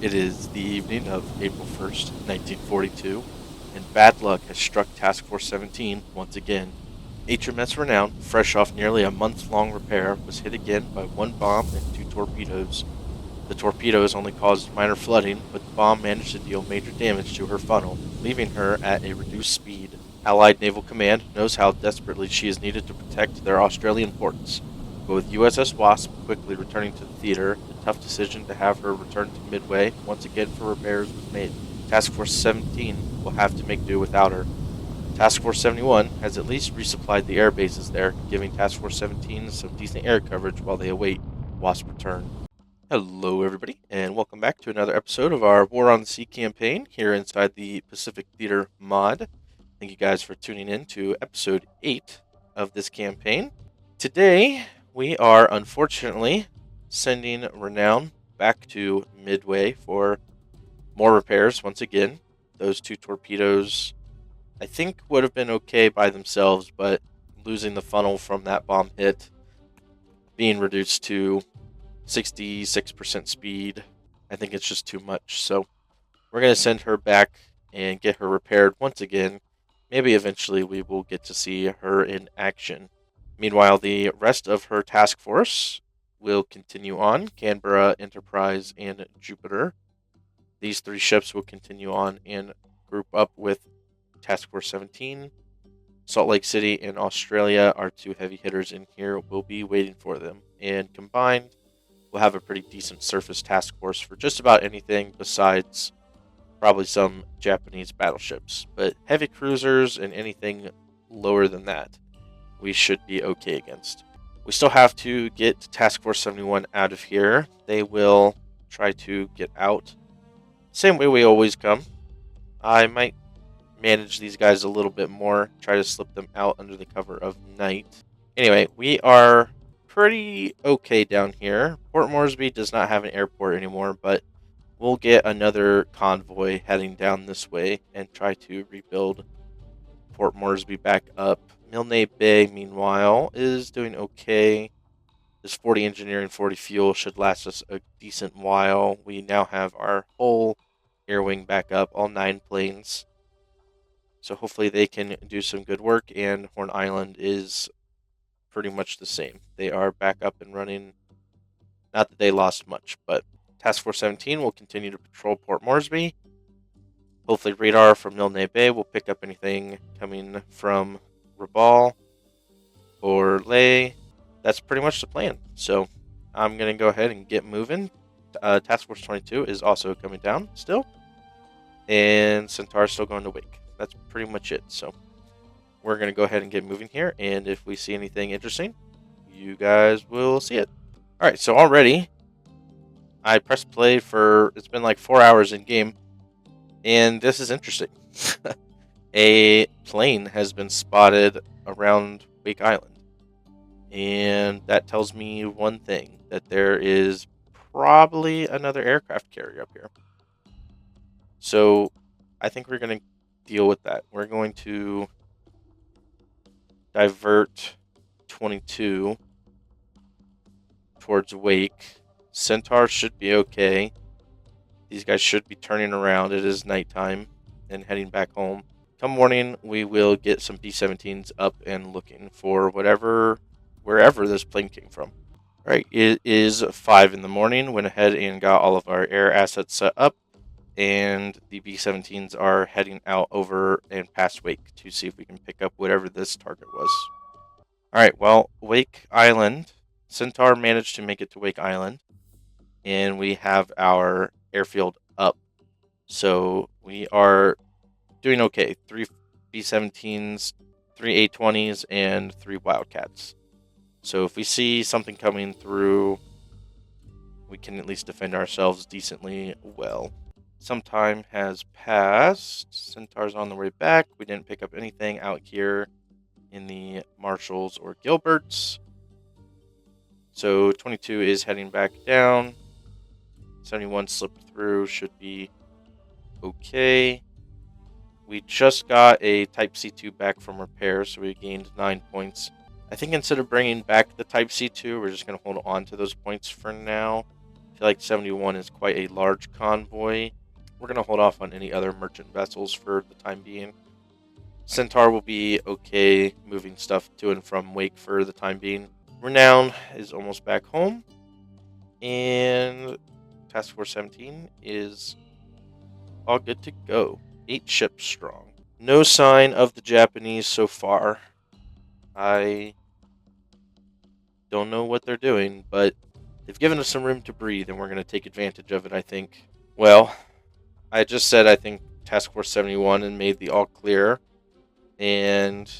It is the evening of April 1st, 1942, and bad luck has struck Task Force 17 once again. HMS Renown, fresh off nearly a month-long repair, was hit again by one bomb and two torpedoes. The torpedoes only caused minor flooding, but the bomb managed to deal major damage to her funnel, leaving her at a reduced speed. Allied Naval Command knows how desperately she is needed to protect their Australian ports. But with USS Wasp quickly returning to the theater, the tough decision to have her return to Midway once again for repairs was made. Task Force 17 will have to make do without her. Task Force 71 has at least resupplied the air bases there, giving Task Force 17 some decent air coverage while they await Wasp return. Hello, everybody, and welcome back to another episode of our War on the Sea campaign here inside the Pacific Theater mod. Thank you guys for tuning in to episode 8 of this campaign. Today, we are unfortunately sending Renown back to Midway for more repairs once again. Those two torpedoes, I think, would have been okay by themselves, but losing the funnel from that bomb hit, being reduced to 66% speed, I think it's just too much. So we're going to send her back and get her repaired once again. Maybe eventually we will get to see her in action. Meanwhile, the rest of her task force will continue on. Canberra, Enterprise, and Jupiter. These three ships will continue on and group up with Task Force 17. Salt Lake City and Australia are two heavy hitters in here. We'll be waiting for them. And combined, we'll have a pretty decent surface task force for just about anything besides probably some Japanese battleships. But heavy cruisers and anything lower than that, we should be okay against. We still have to get Task Force 71 out of here. They will try to get out. Same way we always come. I might manage these guys a little bit more, try to slip them out under the cover of night. Anyway, we are pretty okay down here. Port Moresby does not have an airport anymore, but we'll get another convoy heading down this way and try to rebuild Port Moresby back up. Milne Bay, meanwhile, is doing okay. This 40 engineering, 40 fuel should last us a decent while. We now have our whole air wing back up, all 9 planes. So hopefully they can do some good work, and Horn Island is pretty much the same. They are back up and running. Not that they lost much, but Task Force 17 will continue to patrol Port Moresby. Hopefully radar from Milne Bay will pick up anything coming from Rabaul or Ley. That's pretty much the plan. So I'm going to go ahead and get moving. Task Force 22 is also coming down still. And Centaur is still going to Wake. That's pretty much it. So we're going to go ahead and get moving here. And if we see anything interesting, you guys will see it. All right, so already I pressed play for, it's been like 4 hours in game. And this is interesting. A plane has been spotted around Wake Island. And that tells me one thing, that there is probably another aircraft carrier up here. So I think we're going to deal with that. We're going to divert 22 towards Wake. Centaur should be okay. These guys should be turning around. It is nighttime and heading back home. Come morning, we will get some B-17s up and looking for wherever this plane came from. All right, it is 5 in the morning. Went ahead and got all of our air assets set up, and the B-17s are heading out over and past Wake to see if we can pick up whatever this target was. All right, well, Wake Island. Centaur managed to make it to Wake Island, and we have our airfield up. So we are doing okay. 3 B-17s, 3 A-20s, and 3 Wildcats. So if we see something coming through, we can at least defend ourselves decently well. Some time has passed. Centaur's on the way back. We didn't pick up anything out here in the Marshalls or Gilberts. So 22 is heading back down. 71 slipped through, should be okay. We just got a Type C2 back from repair, so we gained 9 points. I think instead of bringing back the Type C2, we're just going to hold on to those points for now. feel like 71 is quite a large convoy. We're going to hold off on any other merchant vessels for the time being. Centaur will be okay moving stuff to and from Wake for the time being. Renown is almost back home. And Task Force 17 is all good to go. 8 ships strong. No sign of the Japanese so far. I don't know what they're doing, but they've given us some room to breathe, and we're going to take advantage of it, I think. Well, I just said I think Task Force 71 and made the all clear. And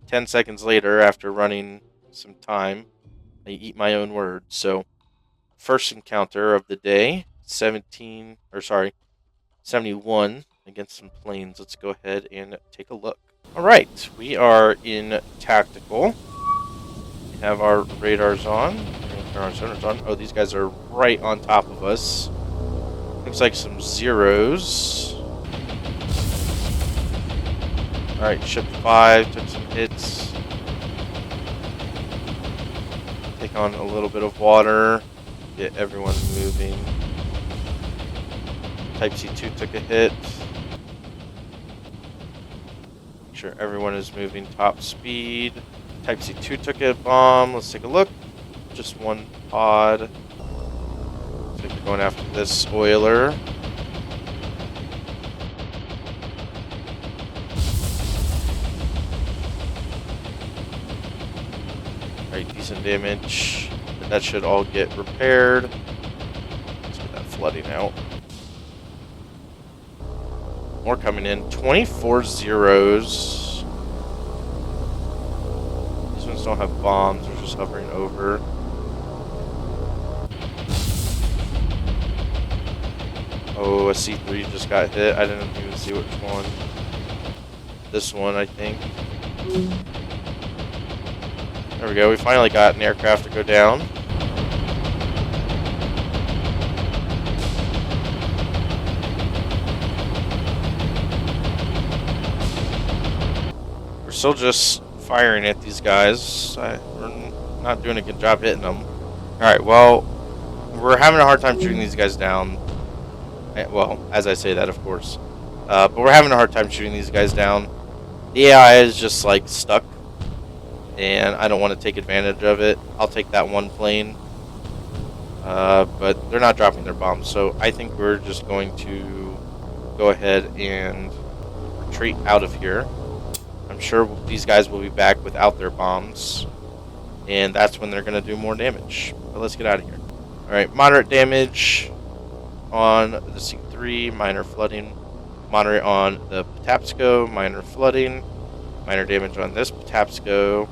10 seconds later, after running some time, I eat my own words. So, first encounter of the day, 71 against some planes. Let's go ahead and take a look. Alright, we are in tactical. We have our radars on. Turn our sonars on. Oh, these guys are right on top of us. Looks like some zeros. Alright, ship 5 took some hits. Take on a little bit of water. Get everyone moving. Type C2 took a hit. Make sure everyone is moving top speed. Type C2 took a bomb. Let's take a look. Just one pod. Looks like they're going after this oiler. Alright, decent damage. But that should all get repaired. Let's get that flooding out. More coming in. 24 zeros. These ones don't have bombs. They're just hovering over. Oh, a C3 just got hit. I didn't even see which one. This one, I think. There we go. We finally got an aircraft to go down. We're still just firing at these guys. We're not doing a good job hitting them. Alright, well, we're having a hard time shooting these guys down. Well, as I say that, of course. But we're having a hard time shooting these guys down. The AI is just, like, stuck. And I don't want to take advantage of it. I'll take that one plane. But they're not dropping their bombs. So I think we're just going to go ahead and retreat out of here. I'm sure these guys will be back without their bombs. And that's when they're going to do more damage. But let's get out of here. Alright, moderate damage on the C3, minor flooding. Moderate on the Patapsco, minor flooding. Minor damage on this Patapsco.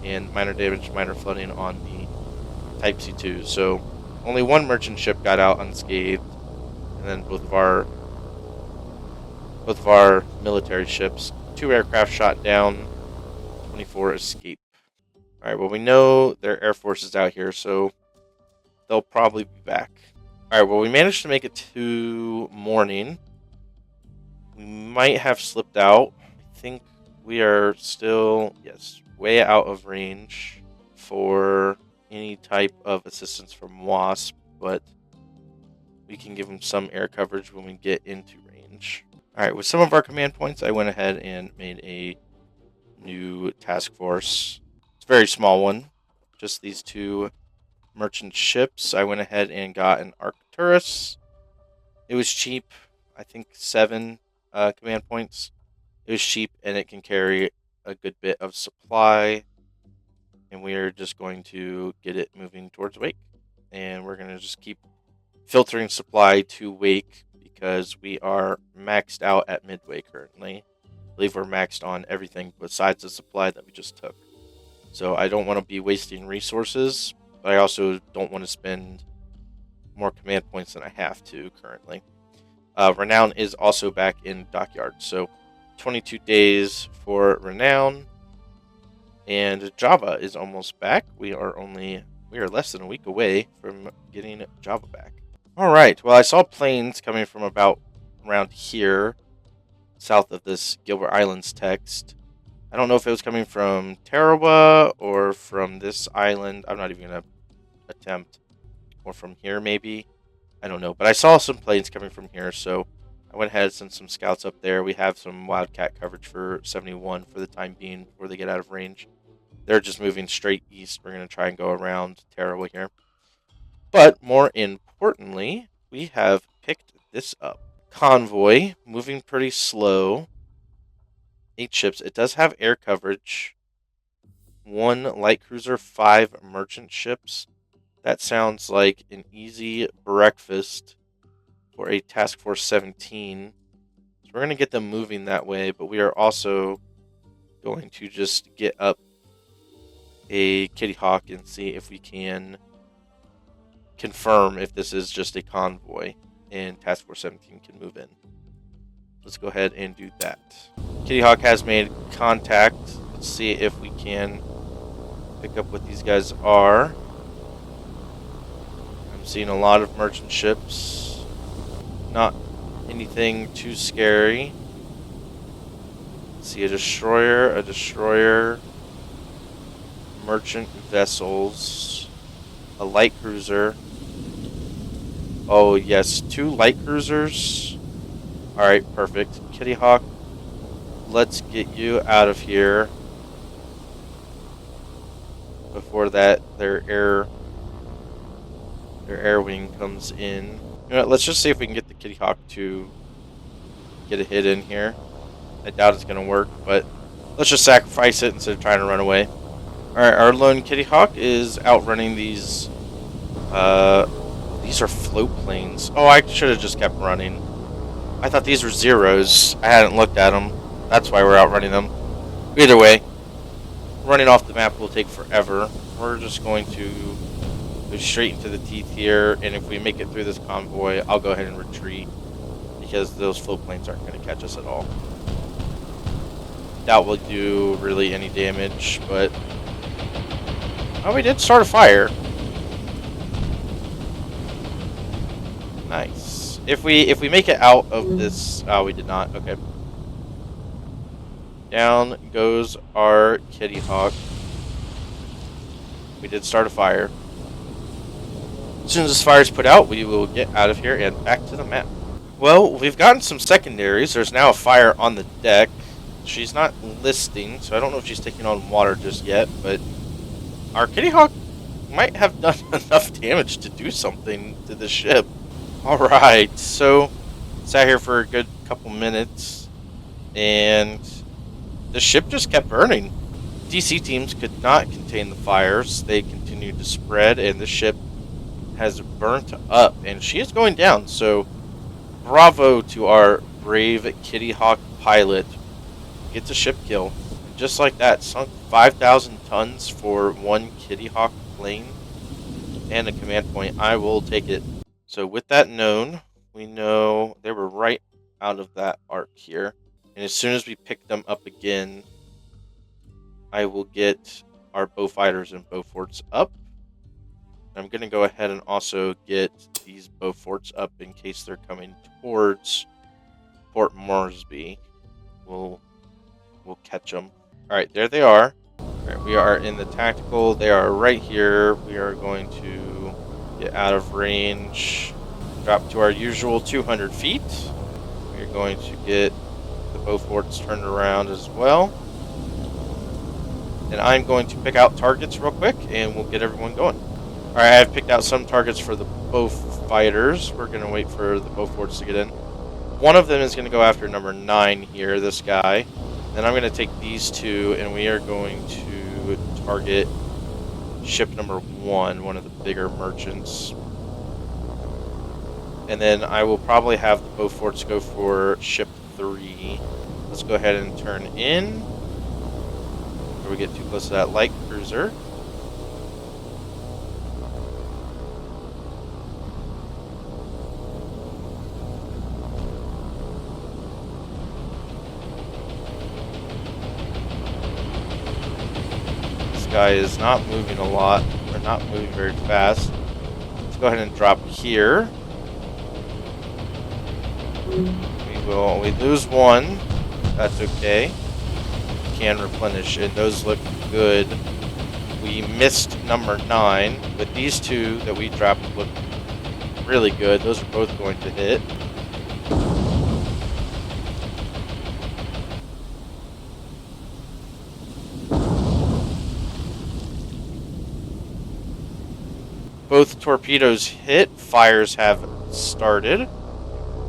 And minor damage, minor flooding on the Type C2. So only one merchant ship got out unscathed. And then both of our military ships. 2 aircraft shot down, 24 escape. Alright, well, we know their air force is out here, so they'll probably be back. Alright, well, we managed to make it to morning. We might have slipped out. I think we are still, yes, way out of range for any type of assistance from WASP, but we can give them some air coverage when we get into range. Alright, with some of our command points, I went ahead and made a new task force. It's a very small one. Just these 2 merchant ships. I went ahead and got an Arcturus. It was cheap. I think 7 command points. It was cheap, and it can carry a good bit of supply. And we are just going to get it moving towards Wake. And we're going to just keep filtering supply to Wake, because we are maxed out at Midway currently. I believe we're maxed on everything besides the supply that we just took. So I don't want to be wasting resources, but I also don't want to spend more command points than I have to currently. Renown is also back in Dockyard, so 22 days for Renown. And Java is almost back. We are less than a week away from getting Java back. Alright, well, I saw planes coming from about around here, south of this Gilbert Islands text. I don't know if it was coming from Tarawa or from this island. I'm not even going to attempt. or from here maybe. I don't know, but I saw some planes coming from here, so I went ahead and sent some scouts up there. We have some Wildcat coverage for 71 for the time being before they get out of range. They're just moving straight east. We're going to try and go around Tarawa here. But more importantly, we have picked this up. Convoy, moving pretty slow. 8 ships. It does have air coverage. 1 light cruiser, 5 merchant ships. That sounds like an easy breakfast for a Task Force 17. So we're going to get them moving that way, but we are also going to just get up a Kittyhawk and see if we can confirm if this is just a convoy and Task Force 17 can move in. Let's go ahead and do that. Kittyhawk has made contact. Let's see if we can pick up what these guys are. I'm seeing a lot of merchant ships. Not anything too scary. See a destroyer, merchant vessels, a light cruiser. Oh yes, 2 light cruisers. Alright, perfect. Kittyhawk, let's get you out of here before that their air wing comes in. You know what, let's just see if we can get the Kittyhawk to get a hit in here. I doubt it's going to work, but let's just sacrifice it instead of trying to run away. Alright, our lone Kittyhawk is outrunning these. These are float planes. Oh, I should have just kept running. I thought these were zeros. I hadn't looked at them. That's why we're outrunning them. Either way, running off the map will take forever. We're just going to go straight into the teeth here, and if we make it through this convoy, I'll go ahead and retreat because those float planes aren't going to catch us at all. Doubt we'll do really any damage, but oh, we did start a fire. Nice. If we make it out of this, oh, we did not. Okay. Down goes our Kittyhawk. We did start a fire. As soon as this fire is put out, we will get out of here and back to the map. Well, we've gotten some secondaries. There's now a fire on the deck. She's not listing, so I don't know if she's taking on water just yet, but our Kittyhawk might have done enough damage to do something to the ship. Alright, so sat here for a good couple minutes, and the ship just kept burning. DC teams could not contain the fires. They continued to spread, and the ship has burnt up, and she is going down. So bravo to our brave Kittyhawk pilot. Gets a ship kill. And just like that, sunk 5,000 tons for 1 Kittyhawk plane and a command point. I will take it. So with that known, we know they were right out of that arc here. And as soon as we pick them up again, I will get our bow fighters and bow forts up. I'm going to go ahead and also get these bow forts up in case they're coming towards Port Moresby. We'll catch them. Alright, there they are. Alright, we are in the tactical. They are right here. We are going to get out of range. Drop to our usual 200 feet. We are going to get the bow forts turned around as well. And I'm going to pick out targets real quick, and we'll get everyone going. Alright, I've picked out some targets for the bow fighters. We're going to wait for the bow forts to get in. One of them is going to go after number 9 here, this guy. Then I'm going to take these 2, and we are going to target ship number 1, one of the bigger merchants. And then I will probably have the bow forts go for ship 3. Let's go ahead and turn in before we get too close to that light cruiser. This guy is not moving a lot, or not moving very fast. Let's go ahead and drop here. We lose 1. That's okay. We can replenish, and those look good. We We missed number 9, but these two that we dropped look really good. Those are both going to hit. Both torpedoes hit, fires have started,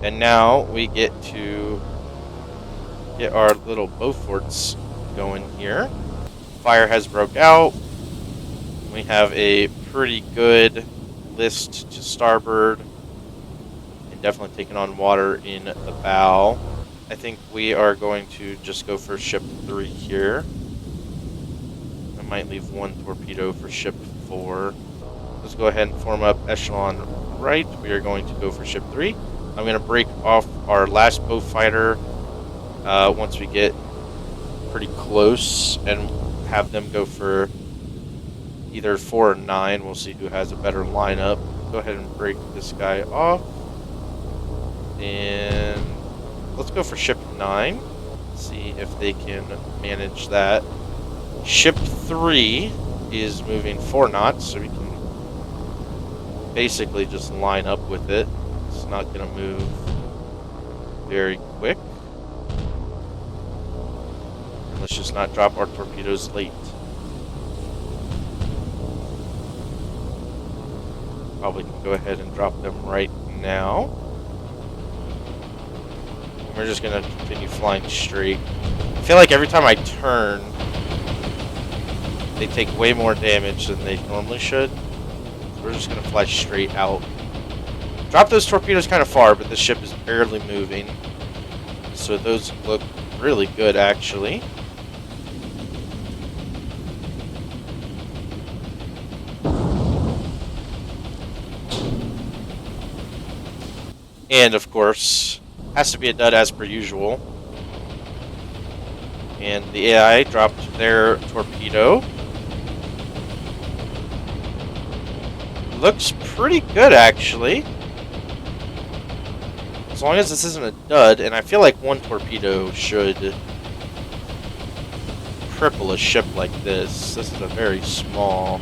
and now we get to get our little Beauforts going here. Fire has broke out. We have a pretty good list to starboard, and definitely taking on water in the bow. I think we are going to just go for ship 3 here. I might leave 1 torpedo for ship 4. Let's go ahead and form up echelon right. We are going to go for ship 3. I'm going to break off our last bow fighter once we get pretty close and have them go for either 4 or 9. We'll see who has a better lineup. Go ahead and break this guy off. And let's go for ship 9. See if they can manage that. Ship 3 is moving 4 knots, so we can basically just line up with it. It's not going to move very quick. Let's just not drop our torpedoes late. Probably can go ahead and drop them right now. We're just going to continue flying straight. I feel like every time I turn, they take way more damage than they normally should. We're just going to fly straight out. Drop those torpedoes kind of far, but the ship is barely moving. So those look really good, actually. And, of course, has to be a dud as per usual. And the AI dropped their torpedo. Looks pretty good, actually. As long as this isn't a dud, and I feel like 1 torpedo should cripple a ship like this. This is a very small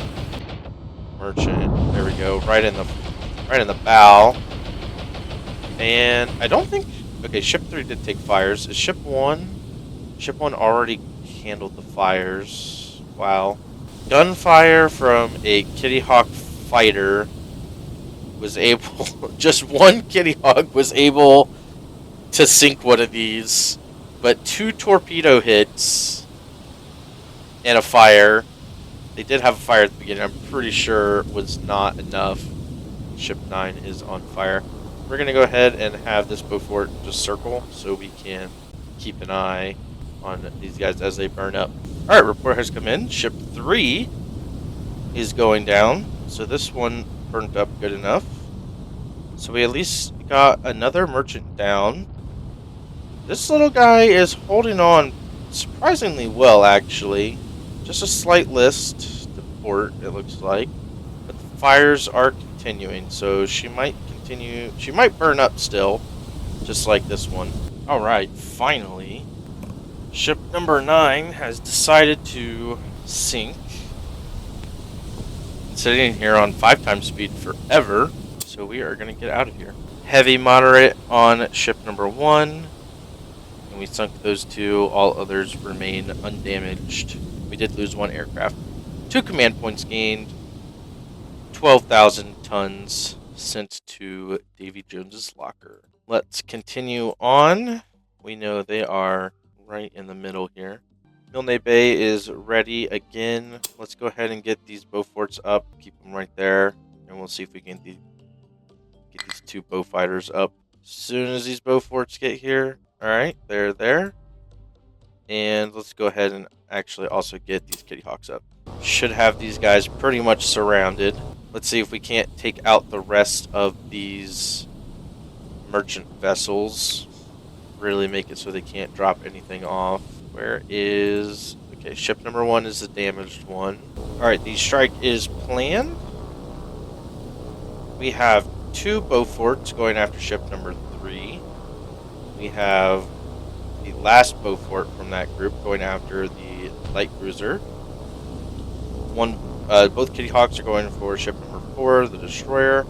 merchant. There we go, right in the bow. And I don't think. Okay, ship 3 did take fires. Is ship 1? Ship 1 already handled the fires. Wow. Gunfire from a Kittyhawk fighter was able, just 1 Kittyhawk was able to sink one of these, but 2 torpedo hits and a fire. They did have a fire at the beginning. I'm pretty sure was not enough. Ship 9 is on fire. We're going to go ahead and have this Beaufort just circle so we can keep an eye on these guys as they burn up. Alright, report has come in. Ship 3 is going down. So this one burned up good enough. So we at least got another merchant down. This little guy is holding on surprisingly well, actually. Just a slight list to port, it looks like. But the fires are continuing, so she might continue. She might burn up still, just like this one. Alright, finally. Ship number 9 has decided to sink. Sitting here on 5 times speed forever, so we are going to get out of here. Heavy moderate on ship number 1, and we sunk those 2. All others remain undamaged. We did lose 1 aircraft. 2 command points gained. 12,000 tons sent to Davy Jones's locker. Let's continue on. We know they are right in the middle here. Milne Bay is ready again. Let's go ahead and get these Beauforts up. Keep them right there. And we'll see if we can get these 2 bow fighters up. As soon as these Beauforts get here. Alright, they're there. And let's go ahead and actually also get these Kittyhawks up. Should have these guys pretty much surrounded. Let's see if we can't take out the rest of these merchant vessels. Really make it so they can't drop anything off. Where is... Okay, ship number 1 is the damaged one. Alright, the strike is planned. We have 2 Beauforts going after ship number 3. We have the last Beaufort from that group going after the light cruiser. 1 Both Kittyhawks are going for ship number 4, the destroyer.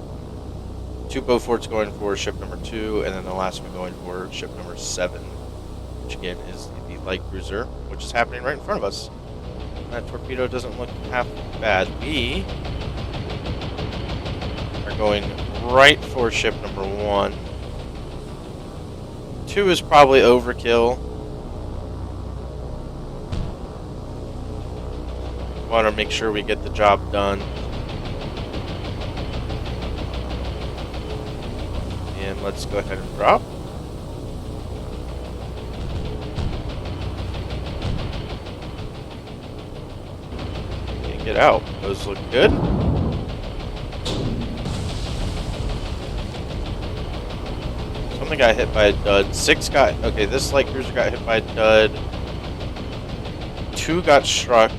2 Beauforts going for ship number 2, and then the last one going for ship number 7, which again is the light cruiser, which is happening right in front of us. That torpedo doesn't look half bad. We are going right for ship number 1. 2 is probably overkill. Want to make sure we get the job done. And let's go ahead and drop. And get out. Those look good. Something got hit by a dud. 6 got... Okay, this light cruiser got hit by a dud. 2 got struck.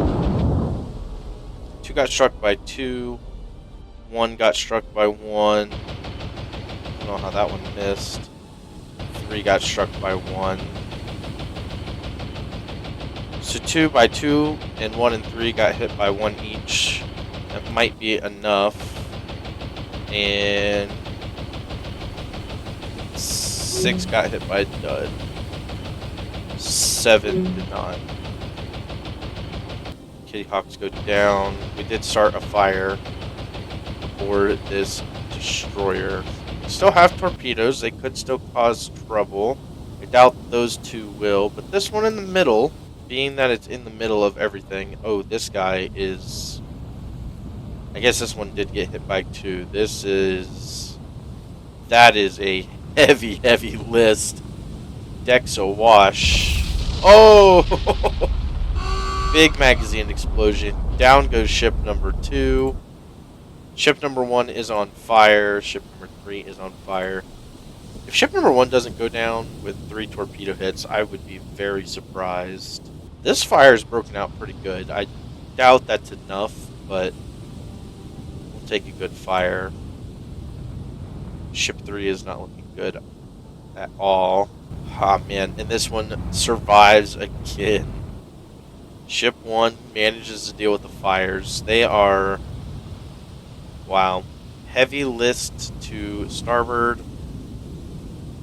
2 got struck by 2. 1 got struck by 1. I don't know how that one missed. 3 got struck by 1. So 2 by 2 and 1 and 3 got hit by 1 each. That might be enough. And 6 got hit by a dud. 7 did not. Kittyhawks go down. We did start a fire aboard this destroyer. We still have torpedoes. They could still cause trouble. I doubt those 2 will. But this one in the middle, being that it's in the middle of everything. Oh, this guy is... I guess this one did get hit by 2. This is... That is a heavy, heavy list. Deck's awash. Oh! Big magazine explosion. Down goes ship number 2. Ship number 1 is on fire. Ship number 3 is on fire. If ship number 1 doesn't go down with 3 torpedo hits, I would be very surprised. This fire is broken out pretty good. I doubt that's enough, but we'll take a good fire. Ship 3 is not looking good at all. Ah, man. And this one survives again. Ship 1 manages to deal with the fires. They are... Wow. Heavy list to starboard.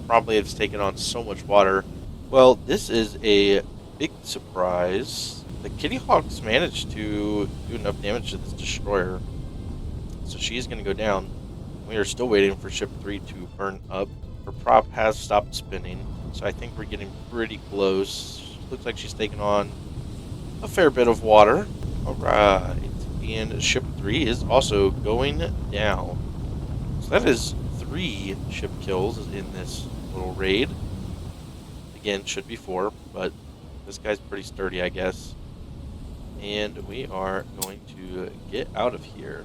Probably has taken on so much water. Well, this is a big surprise. The Kittyhawks managed to do enough damage to this destroyer. So she's going to go down. We are still waiting for ship 3 to burn up. Her prop has stopped spinning. So I think we're getting pretty close. Looks like she's taken on a fair bit of water. Alright. And ship 3 is also going down. So that is 3 ship kills in this little raid. Again, should be 4, but this guy's pretty sturdy, I guess. And we are going to get out of here.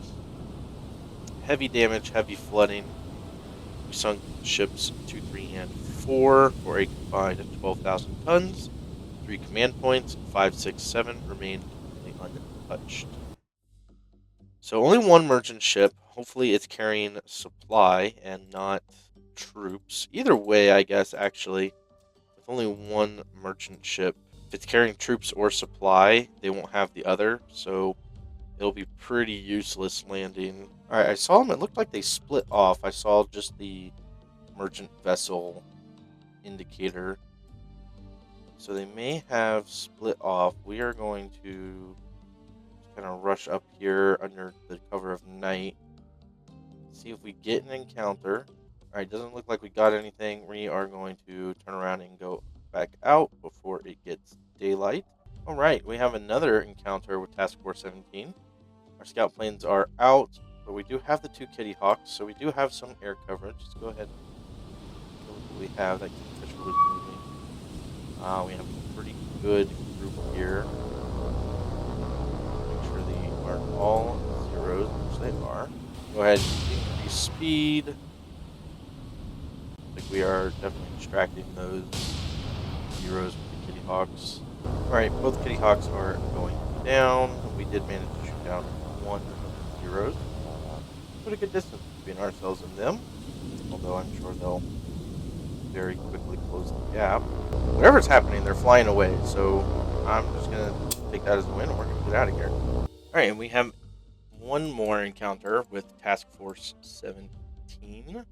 Heavy damage, heavy flooding. We sunk ships 2, 3, and 4 for a combined 12,000 tons. 3 command points, 5, 6, 7 remain completely untouched. So only 1 merchant ship. Hopefully it's carrying supply and not troops. Either way, I guess, actually. With only 1 merchant ship. If it's carrying troops or supply, they won't have the other. So it'll be pretty useless landing. Alright, I saw them. It looked like they split off. I saw just the merchant vessel indicator. So they may have split off. We are going to kind of rush up here under the cover of night. See if we get an encounter. Alright, doesn't look like we got anything. We are going to turn around and go back out before it gets daylight. Alright, we have another encounter with Task Force 17. Our scout planes are out, but we do have the 2 Kittyhawks, so we do have some air coverage. Let's go ahead and look what we have that keeps us really moving. We have a pretty good group here. Make sure they are all zeros, which they are. Go ahead and increase speed. Like we are definitely extracting those zeros with the Kittyhawks. Alright, both Kittyhawks are going down. We did manage to shoot down 1 of the zeros. Pretty good distance between ourselves and them. Although I'm sure they'll very quickly close the gap. Whatever's happening, they're flying away. So I'm just going to take that as a win and we're going to get out of here. Alright, and we have one more encounter with Task Force 17.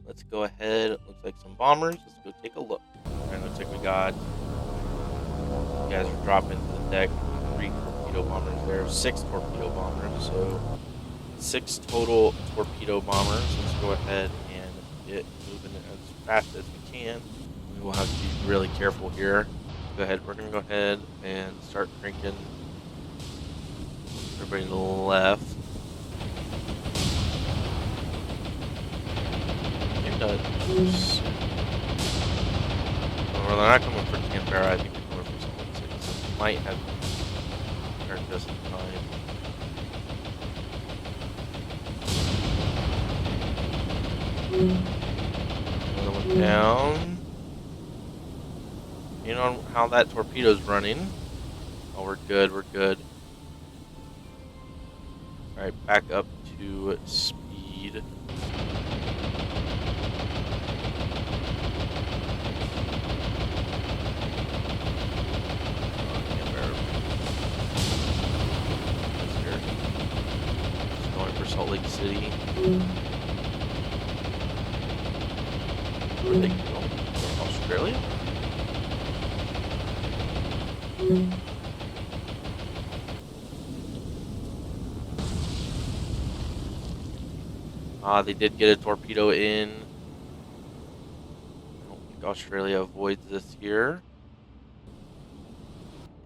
Let's go ahead. Looks like some bombers. Let's go take a look. And looks like we got, you guys are dropping to the deck. 3 torpedo bombers there. 6 torpedo bombers. So 6 total torpedo bombers. Let's go ahead and get moving as fast as we can. We will have to be really careful here. Go ahead. We're going to go ahead and start cranking everybody to the left. Well, they're not coming for Canberra. I think they're coming for someone 6. So we might have turned just in time. Another one down. You know how that torpedo's running. Oh, we're good. We're good. All right, back up to speed. Salt Lake City. Where are they going? Australia? They did get a torpedo in. I don't think Australia avoids this here.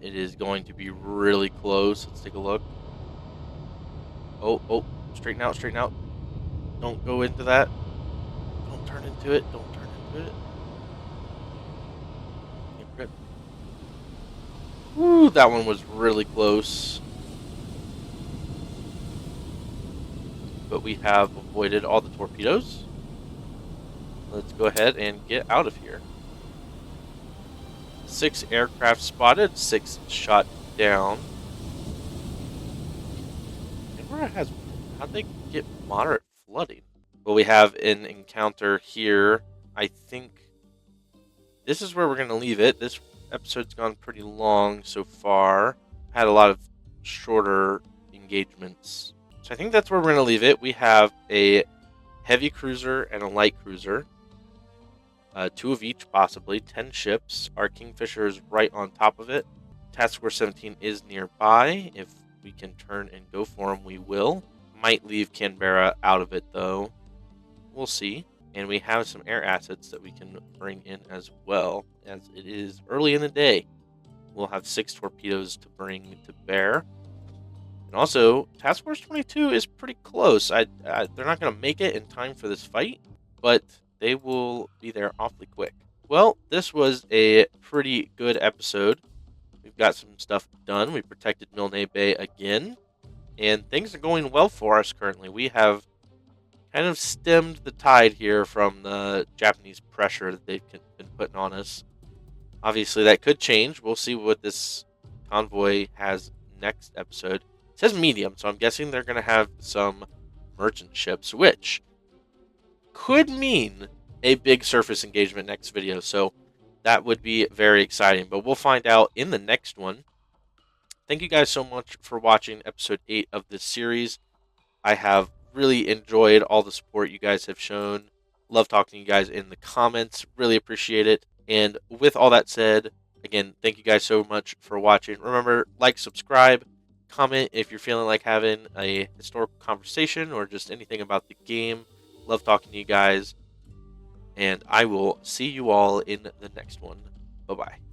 It is going to be really close. Let's take a look. Oh. Straighten out, straighten out. Don't go into that. Don't turn into it. Don't turn into it. Grip. Woo, that one was really close. But we have avoided all the torpedoes. Let's go ahead and get out of here. 6 aircraft spotted, 6 shot down. Canberra has... How'd they get moderate flooding? Well, we have an encounter here. I think this is where we're going to leave it. This episode's gone pretty long so far. Had a lot of shorter engagements. So I think that's where we're going to leave it. We have a heavy cruiser and a light cruiser. 2 of each, possibly. 10 ships. Our Kingfisher is right on top of it. Task Force 17 is nearby. If we can turn and go for them, we will. Might leave Canberra out of it, though. We'll see. And we have some air assets that we can bring in as well, as it is early in the day. We'll have 6 torpedoes to bring to bear. And also, Task Force 22 is pretty close. They're not going to make it in time for this fight, but they will be there awfully quick. Well, this was a pretty good episode. We've got some stuff done. We protected Milne Bay again. And things are going well for us currently. We have kind of stemmed the tide here from the Japanese pressure that they've been putting on us. Obviously, that could change. We'll see what this convoy has next episode. It says medium, so I'm guessing they're going to have some merchant ships, which could mean a big surface engagement next video. So that would be very exciting. But we'll find out in the next one. Thank you guys so much for watching episode 8 of this series. I have really enjoyed all the support you guys have shown. Love talking to you guys in the comments. Really appreciate it. And with all that said, again, thank you guys so much for watching. Remember, like, subscribe, comment if you're feeling like having a historical conversation or just anything about the game. Love talking to you guys. And I will see you all in the next one. Bye-bye.